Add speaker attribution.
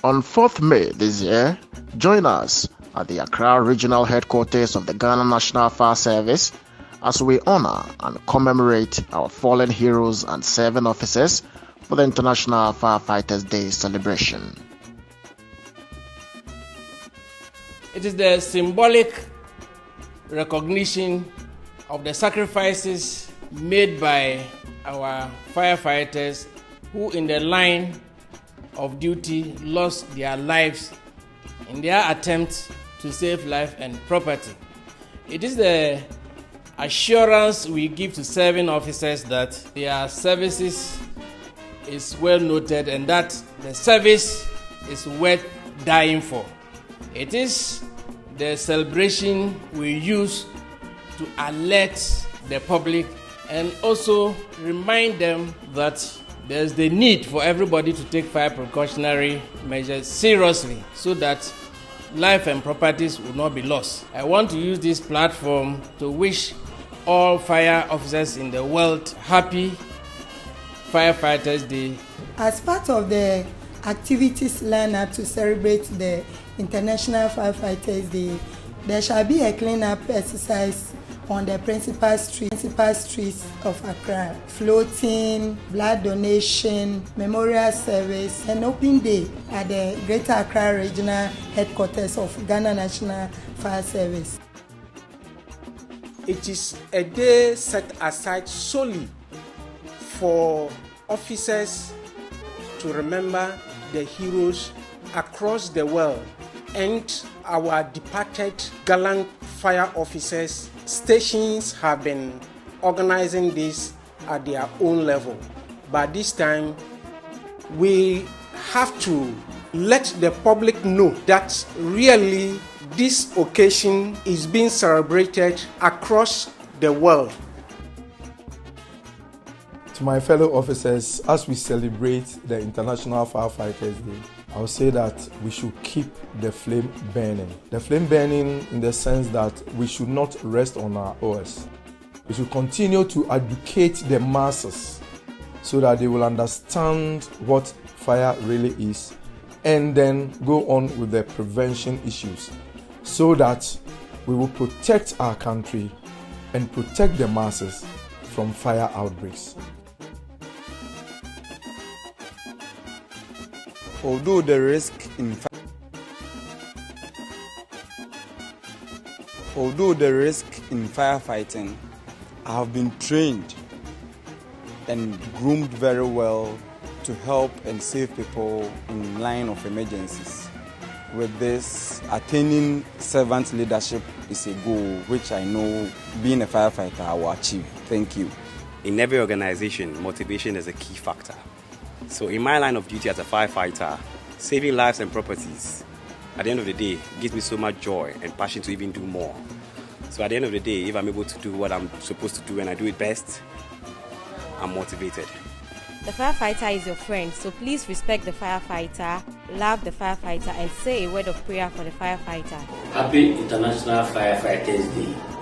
Speaker 1: On 4th May this year, join us at the Accra Regional Headquarters of the Ghana National Fire Service as we honor and commemorate our fallen heroes and serving officers for the International Firefighters Day celebration.
Speaker 2: It is the symbolic recognition of the sacrifices made by our firefighters who in the line of duty lost their lives in their attempt to save life and property. It is the assurance we give to serving officers that their services is well noted and that the service is worth dying for. It is the celebration we use to alert the public and also remind them that there's the need for everybody to take fire precautionary measures seriously so that life and properties will not be lost. I want to use this platform to wish all fire officers in the world happy Firefighters Day.
Speaker 3: As part of the activities lined up to celebrate the International Firefighters Day, there shall be a cleanup exercise on the principal streets of Accra. Floating, blood donation, memorial service, and open day at the Greater Accra Regional Headquarters of Ghana National Fire Service.
Speaker 4: It is a day set aside solely for officers to remember the heroes across the world and our departed gallant fire officers. Stations have been organizing this at their own level, but this time we have to let the public know that really this occasion is being celebrated across the world.
Speaker 5: To my fellow officers, as we celebrate the International Firefighters Day, I would say that we should keep the flame burning. The flame burning in the sense that we should not rest on our oars. We should continue to educate the masses so that they will understand what fire really is and then go on with the prevention issues so that we will protect our country and protect the masses from fire outbreaks.
Speaker 6: Although the risk in firefighting, I have been trained and groomed very well to help and save people in line of emergencies. With this, attaining servant leadership is a goal which I know being a firefighter I will achieve. Thank you.
Speaker 7: In every organization, motivation is a key factor. So in my line of duty as a firefighter, saving lives and properties, at the end of the day, gives me so much joy and passion to even do more. So at the end of the day, if I'm able to do what I'm supposed to do and I do it best, I'm motivated.
Speaker 8: The firefighter is your friend, so please respect the firefighter, love the firefighter, and say a word of prayer for the firefighter.
Speaker 9: Happy International Firefighters Day.